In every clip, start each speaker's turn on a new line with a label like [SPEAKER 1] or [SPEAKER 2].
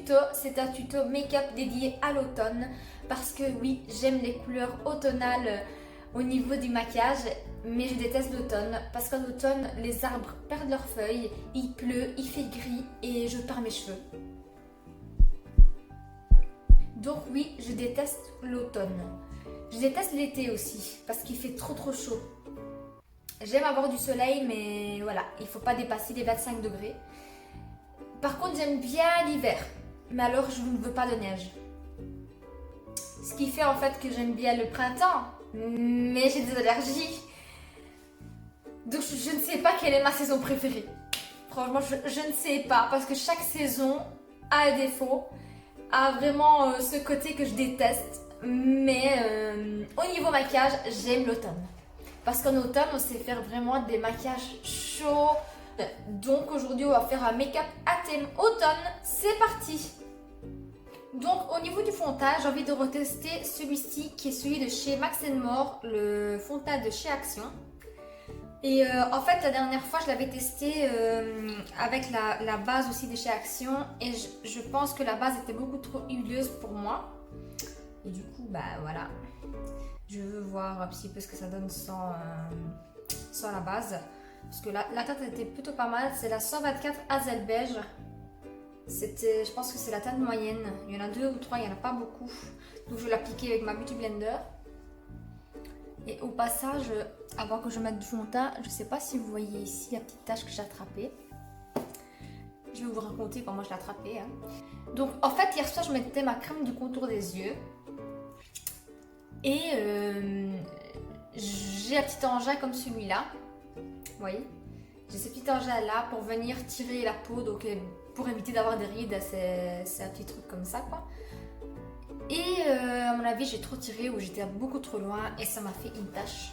[SPEAKER 1] tuto, c'est un tuto make-up dédié à l'automne parce que oui, j'aime les couleurs automnales au niveau du maquillage, mais je déteste l'automne parce qu'en automne, les arbres perdent leurs feuilles, il pleut, il fait gris et je perds mes cheveux. Donc oui, je déteste l'automne. Je déteste l'été aussi parce qu'il fait trop chaud. J'aime avoir du soleil, mais voilà, il faut pas dépasser les 25 degrés. Par contre, j'aime bien l'hiver, mais alors je ne veux pas de neige. Ce qui fait en fait que j'aime bien le printemps, mais j'ai des allergies. Donc je ne sais pas quelle est ma saison préférée. Franchement, je ne sais pas, parce que chaque saison a un défaut, a vraiment ce côté que je déteste. Mais au niveau maquillage, j'aime l'automne. Parce qu'en automne, on sait faire vraiment des maquillages chauds. Donc aujourd'hui, on va faire un make-up à thème automne. C'est parti! Donc au niveau du fond de teint, j'ai envie de retester celui-ci qui est celui de chez Max More, le fond de teint de chez Action. Et en fait, la dernière fois, je l'avais testé avec la base aussi de chez Action. Et je pense que la base était beaucoup trop huileuse pour moi. Et du coup, bah voilà. Je veux voir un petit peu ce que ça donne sans la base. Parce que la teinte était plutôt pas mal. C'est la 124 Hazel Beige. Je pense que c'est la teinte moyenne. Il y en a 2 ou 3, il n'y en a pas beaucoup. Donc je vais l'appliquer avec ma Beauty Blender. Et au passage, avant que je mette du fond de teint, je ne sais pas si vous voyez ici la petite tache que j'ai attrapée. Je vais vous raconter comment je l'ai attrapée. Hein. Donc en fait, hier soir, je mettais ma crème du contour des yeux. Et j'ai un petit engin comme celui-là. Vous voyez, j'ai ce petit engin là pour venir tirer la peau, donc pour éviter d'avoir des rides, c'est un petit truc comme ça quoi. Et à mon avis j'ai trop tiré ou j'étais beaucoup trop loin et ça m'a fait une tache.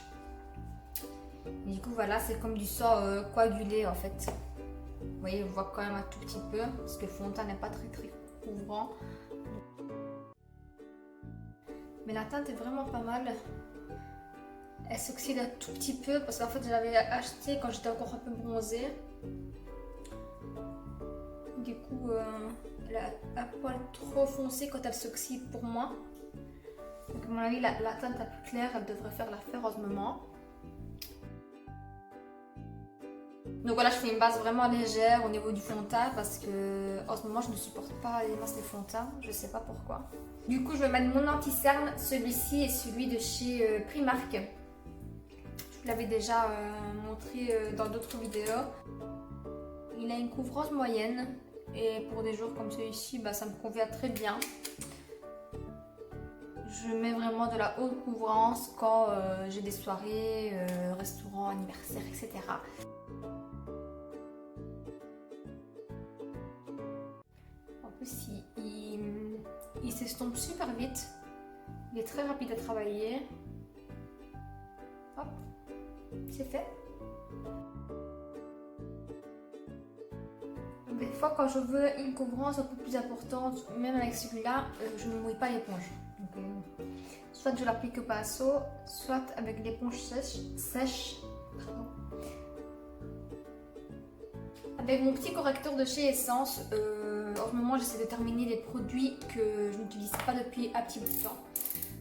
[SPEAKER 1] Et du coup voilà, c'est comme du sang coagulé en fait. Vous voyez, on voit quand même un tout petit peu parce que le fond de teint n'est pas très couvrant. Mais la teinte est vraiment pas mal. Elle s'oxyde un tout petit peu parce qu'en fait je l'avais acheté quand j'étais encore un peu bronzée. Du coup elle a un poil trop foncé quand elle s'oxyde pour moi. Donc à mon avis la teinte la plus claire elle devrait faire l'affaire en ce moment. Donc voilà, je fais une base vraiment légère au niveau du fond de teint parce que en ce moment je ne supporte pas les masses de fond de teint, je sais pas pourquoi. Du coup je vais mettre mon anti-cerne, celui-ci est celui de chez Primark. Je vous l'avais déjà montré dans d'autres vidéos. Il a une couvrance moyenne et pour des jours comme celui-ci, bah, ça me convient très bien. Je mets vraiment de la haute couvrance quand j'ai des soirées, restaurants, anniversaires, etc. En plus, il s'estompe super vite. Il est très rapide à travailler. Hop, c'est fait. Des fois, quand je veux une couvrance un peu plus importante, même avec celui-là, je ne mouille pas l'éponge. Soit je l'applique au pinceau, soit avec l'éponge sèche. Avec mon petit correcteur de chez Essence, en ce moment j'essaie de terminer les produits que je n'utilise pas depuis un petit bout de temps.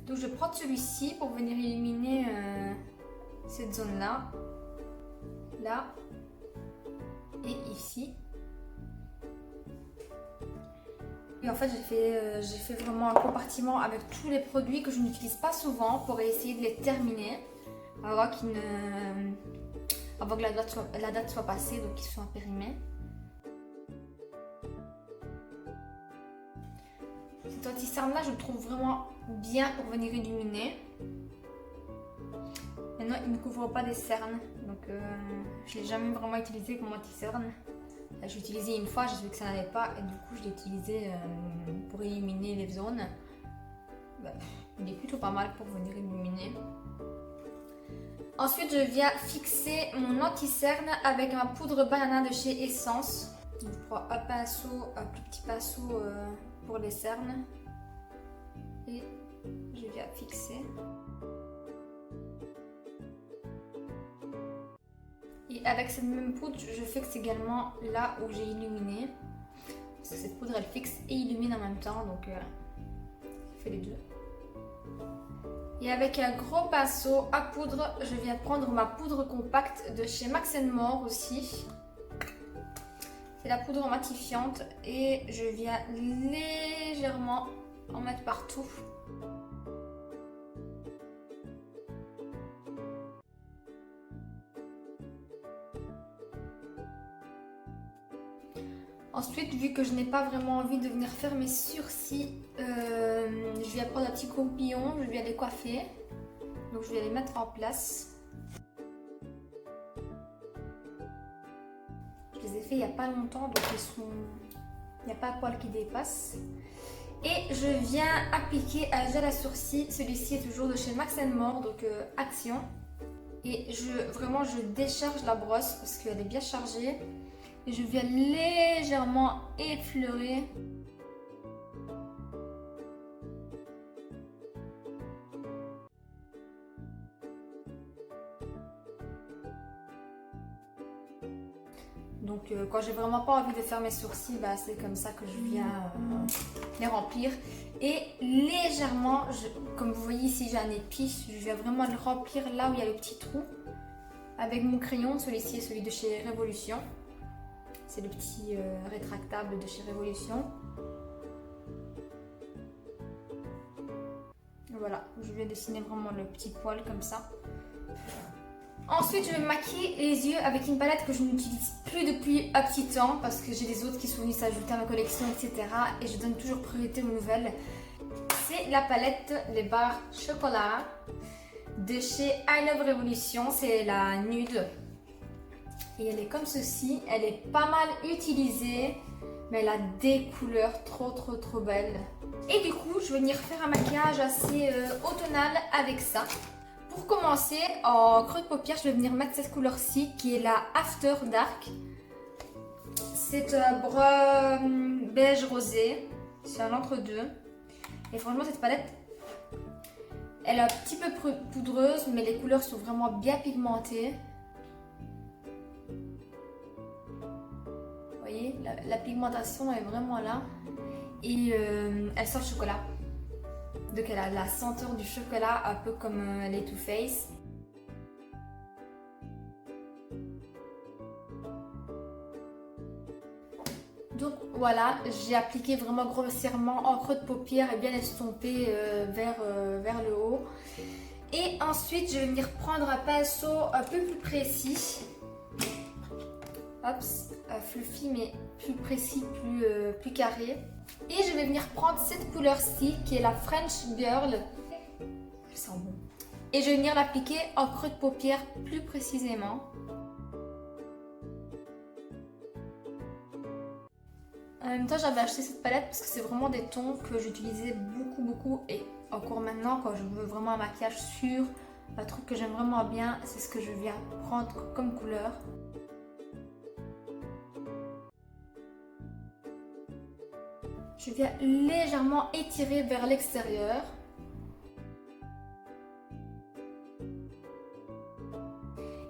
[SPEAKER 1] Donc je prends celui-ci pour venir illuminer cette zone-là, là et ici. Et en fait j'ai fait vraiment un compartiment avec tous les produits que je n'utilise pas souvent pour essayer de les terminer avant que la date soit passée, donc qu'ils soient périmés. Cet anti-cerne là je le trouve vraiment bien pour venir illuminer. Maintenant il ne couvre pas des cernes, donc je ne l'ai jamais vraiment utilisé comme anti-cerne. J'ai utilisé une fois, j'ai vu que ça n'allait pas et du coup je l'ai utilisé pour illuminer les zones. Bah, il est plutôt pas mal pour venir illuminer. Ensuite je viens fixer mon anti-cerne avec ma poudre banana de chez Essence. Donc, je prends un pinceau, un plus petit pinceau pour les cernes et je viens fixer. Et avec cette même poudre, je fixe également là où j'ai illuminé. parce que cette poudre elle fixe et illumine en même temps, donc je fais les deux. Et avec un gros pinceau à poudre, je viens prendre ma poudre compacte de chez Max & More aussi. C'est la poudre matifiante et je viens légèrement en mettre partout. Ensuite, vu que je n'ai pas vraiment envie de venir faire mes sourcils, je viens prendre un petit courbillon, je viens les coiffer. Donc je vais les mettre en place. Je les ai fait il n'y a pas longtemps, donc il n'y a pas de poil qui dépasse. Et je viens appliquer un gel à sourcils. Celui-ci est toujours de chez Max & More, donc Action. Et vraiment je décharge la brosse parce qu'elle est bien chargée. Et je viens légèrement effleurer. Donc quand j'ai vraiment pas envie de faire mes sourcils, bah, c'est comme ça que je viens les remplir. Et légèrement, comme vous voyez ici j'ai un épi, je viens vraiment le remplir là où il y a le petit trou. Avec mon crayon, celui-ci est celui de chez Révolution. C'est le petit rétractable de chez Révolution. Voilà, je vais dessiner vraiment le petit poil comme ça. Ensuite, je vais me maquiller les yeux avec une palette que je n'utilise plus depuis un petit temps parce que j'ai des autres qui sont venus s'ajouter à ma collection, etc. Et je donne toujours priorité aux nouvelles. C'est la palette Les Barres Chocolat de chez I Love Révolution. C'est la nude. Et elle est comme ceci. Elle est pas mal utilisée, mais elle a des couleurs trop belles. Et du coup, je vais venir faire un maquillage assez automnal avec ça. Pour commencer, en creux de paupière, je vais venir mettre cette couleur-ci qui est la After Dark. C'est un brun beige rosé. C'est un entre-deux. Et franchement, cette palette, elle est un petit peu poudreuse, mais les couleurs sont vraiment bien pigmentées. Vous voyez, la pigmentation est vraiment là. Et elle sent le chocolat. Donc elle a la senteur du chocolat, un peu comme les Too Faced. Donc voilà, j'ai appliqué vraiment grossièrement en creux de paupière et bien estompé vers le haut. Et ensuite, je vais venir prendre un pinceau un peu plus précis. Hop, fluffy mais plus précis, plus carré. Et je vais venir prendre cette couleur-ci qui est la French Girl. Elle sent bon. Et je vais venir l'appliquer en creux de paupière plus précisément. En même temps, j'avais acheté cette palette parce que c'est vraiment des tons que j'utilisais beaucoup. Et encore maintenant, quand je veux vraiment un maquillage sûr, un truc que j'aime vraiment bien, c'est ce que je viens prendre comme couleur. Je viens légèrement étirer vers l'extérieur.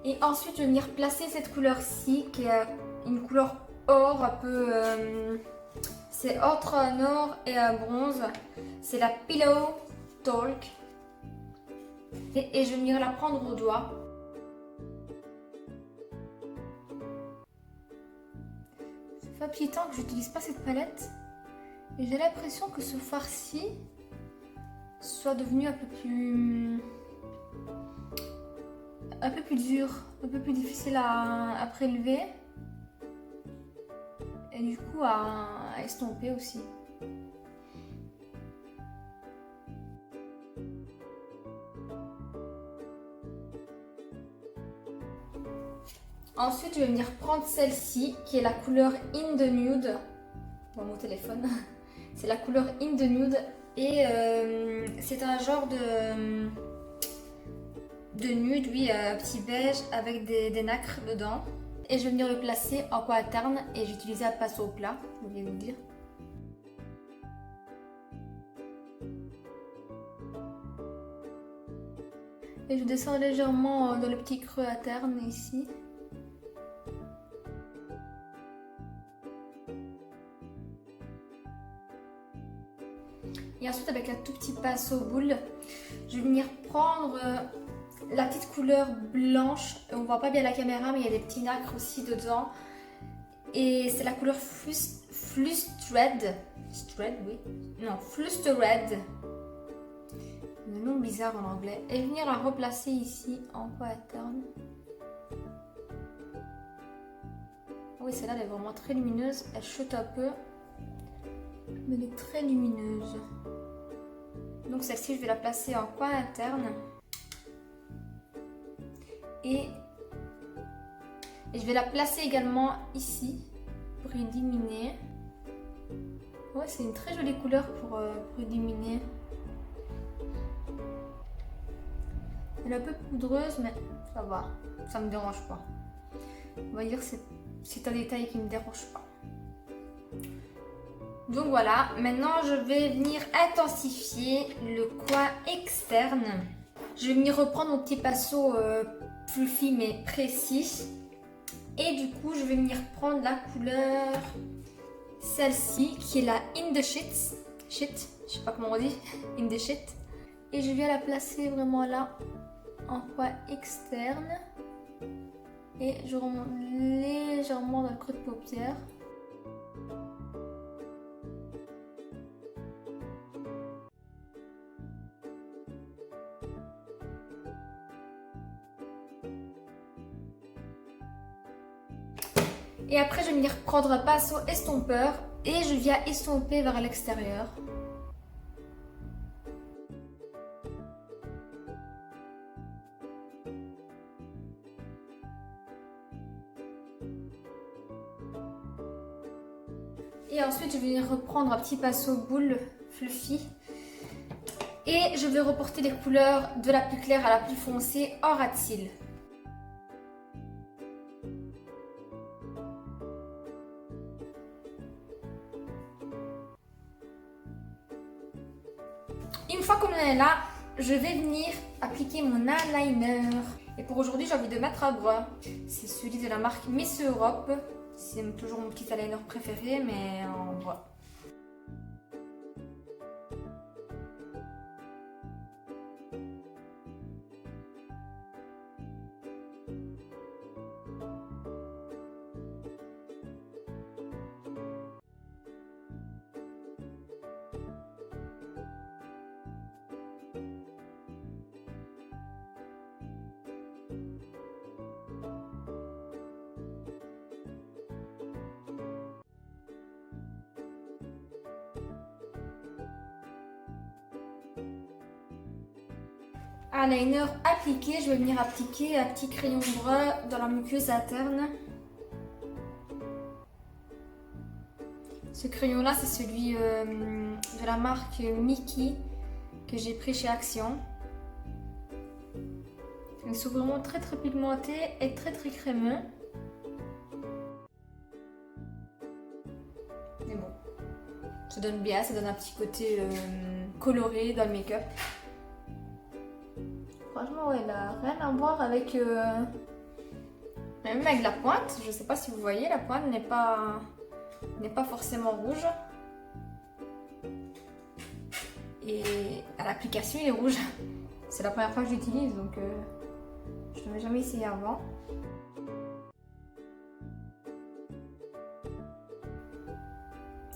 [SPEAKER 1] Et ensuite, je vais venir placer cette couleur-ci, qui est une couleur or, un peu... c'est entre un or et un bronze. C'est la Pillow Talk. Et je vais venir la prendre au doigt. Ça fait un petit temps que je n'utilise pas cette palette. Et j'ai l'impression que ce fard-ci soit devenu un peu plus dur, un peu plus difficile à prélever et du coup à estomper aussi. Ensuite, je vais venir prendre celle-ci qui est la couleur In the Nude. Bon, mon téléphone. C'est la couleur In the Nude et c'est un genre de nude, oui, un petit beige avec des nacres dedans. Et je vais venir le placer en coin interne et j'ai utilisé un pinceau plat, je voulais vous le dire. Et je descends légèrement dans le petit creux interne ici. ensuite avec un tout petit pinceau boule, je vais venir prendre la petite couleur blanche. On voit pas bien la caméra, mais il y a des petits nacres aussi dedans. Et c'est la couleur Flustered. Oui. Non, Flustered. Le nom bizarre en anglais. Et venir la replacer ici en coin interne. Oui, celle-là, elle est vraiment très lumineuse. Elle chute un peu. Mais elle est très lumineuse. Donc celle-ci, je vais la placer en coin interne. Et je vais la placer également ici pour illuminer. Ouais, c'est une très jolie couleur pour illuminer. Elle est un peu poudreuse, mais ça va. Ça me dérange pas. On va dire que c'est un détail qui me dérange pas. Donc voilà, maintenant je vais venir intensifier le coin externe. Je vais venir reprendre mon petit pinceau fluffy mais précis. Et du coup, je vais venir prendre la couleur, celle-ci, qui est la In the Shit. Shit, je sais pas comment on dit, In the Shit. Et je viens la placer vraiment là, en coin externe. Et je remonte légèrement dans le creux de paupière. Et après, je vais venir prendre un pinceau estompeur et je viens estomper vers l'extérieur. Et ensuite, je vais venir reprendre un petit pinceau boule fluffy. Et je vais reporter les couleurs de la plus claire à la plus foncée en ras de cils. Une fois qu'on est là, je vais venir appliquer mon eyeliner. Et pour aujourd'hui, j'ai envie de mettre un brun. C'est celui de la marque Miss Europe. C'est toujours mon petit eyeliner préféré, mais en brun. Eyeliner appliqué, je vais venir appliquer un petit crayon brun dans la muqueuse interne. Ce crayon là, c'est celui de la marque Mickey que j'ai pris chez Action. Ils sont vraiment très pigmentés et très crémeux. Mais bon, ça donne bien, ça donne un petit côté coloré dans le make-up. Franchement, ouais, elle a rien à voir avec... Même avec la pointe, je sais pas si vous voyez, la pointe n'est pas forcément rouge. Et à l'application, il est rouge. C'est la première fois que j'utilise, donc je n'avais jamais essayé avant.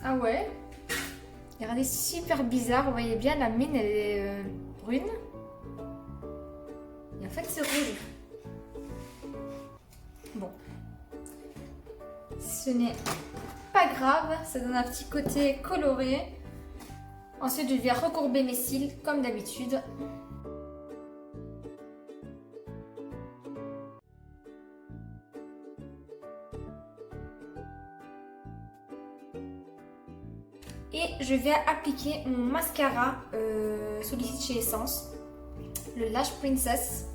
[SPEAKER 1] Ah ouais, regardez, super bizarre, vous voyez bien, la mine elle est brune. Et en fait c'est rouge. Bon, ce n'est pas grave, ça donne un petit côté coloré. Ensuite je viens recourber mes cils comme d'habitude. Et je vais appliquer mon mascara sollicite chez Essence, le Lash Princess.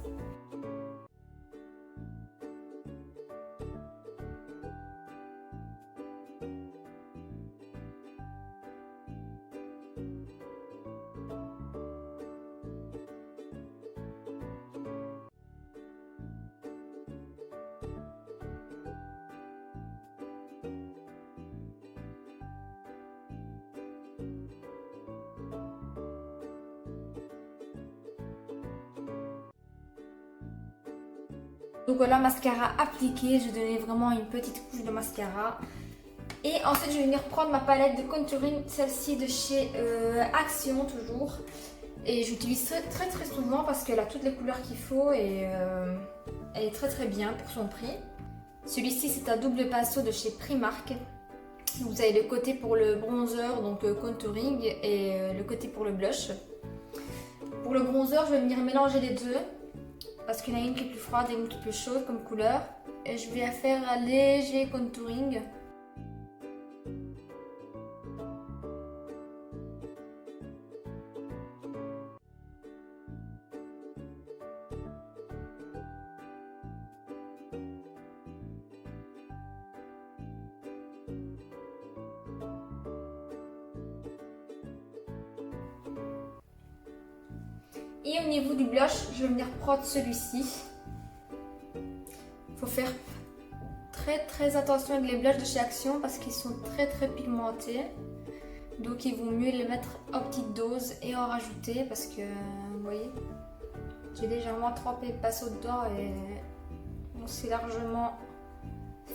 [SPEAKER 1] Donc voilà, mascara appliqué, je vais donner vraiment une petite couche de mascara. Et ensuite je vais venir prendre ma palette de contouring, celle-ci de chez Action toujours. Et j'utilise très souvent parce qu'elle a toutes les couleurs qu'il faut et elle est très bien pour son prix. Celui-ci c'est un double pinceau de chez Primark. Vous avez le côté pour le bronzer, donc contouring, et le côté pour le blush. Pour le bronzer, je vais venir mélanger les deux parce qu'il y en a une qui est plus froide et une qui est plus chaude comme couleur. Et je vais faire un léger contouring. Et au niveau du blush, je vais venir prendre celui-ci. Il faut faire très attention avec les blushs de chez Action parce qu'ils sont très pigmentés. Donc il vaut mieux les mettre en petite dose et en rajouter parce que, vous voyez, j'ai légèrement trempé le pinceau dedans et on sait largement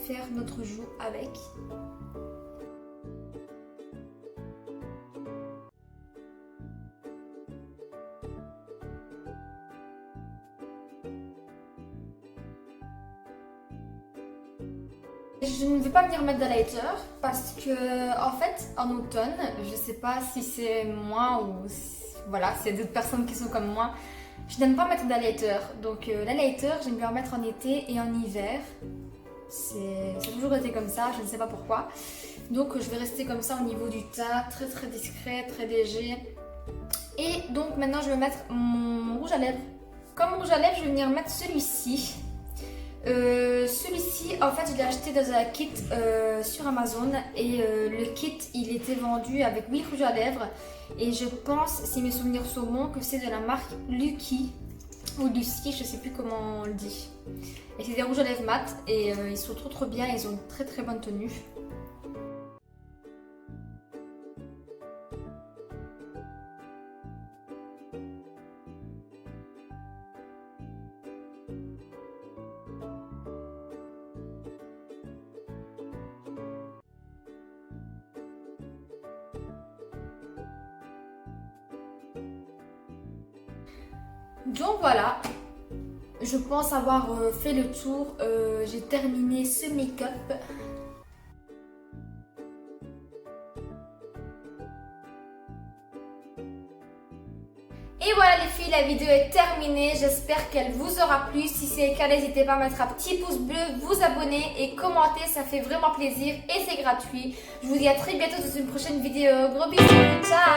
[SPEAKER 1] faire notre joue avec. Je ne vais pas venir mettre d'highlighter parce que en fait en automne, je sais pas si c'est moi ou voilà, c'est d'autres personnes qui sont comme moi, je n'aime pas mettre d'highlighter. Donc l'highlighter, j'aime bien en mettre en été et en hiver. C'est toujours été comme ça, je ne sais pas pourquoi. Donc je vais rester comme ça au niveau du teint, très discret, très léger. Et donc maintenant je vais mettre mon rouge à lèvres. Comme rouge à lèvres, je vais venir mettre celui-ci. Celui-ci en fait je l'ai acheté dans un kit sur Amazon et le kit il était vendu avec 8 rouges à lèvres et je pense, si mes souvenirs sont bons, que c'est de la marque Lucky ou Lucy, je sais plus comment on le dit. Et c'est des rouges à lèvres mat et ils sont trop bien, ils ont une très bonne tenue. Donc voilà, je pense avoir fait le tour, j'ai terminé ce make-up. Et voilà les filles, la vidéo est terminée, j'espère qu'elle vous aura plu. Si c'est le cas, n'hésitez pas à mettre un petit pouce bleu, vous abonner et commenter, ça fait vraiment plaisir et c'est gratuit. Je vous dis à très bientôt dans une prochaine vidéo, gros bisous, ciao.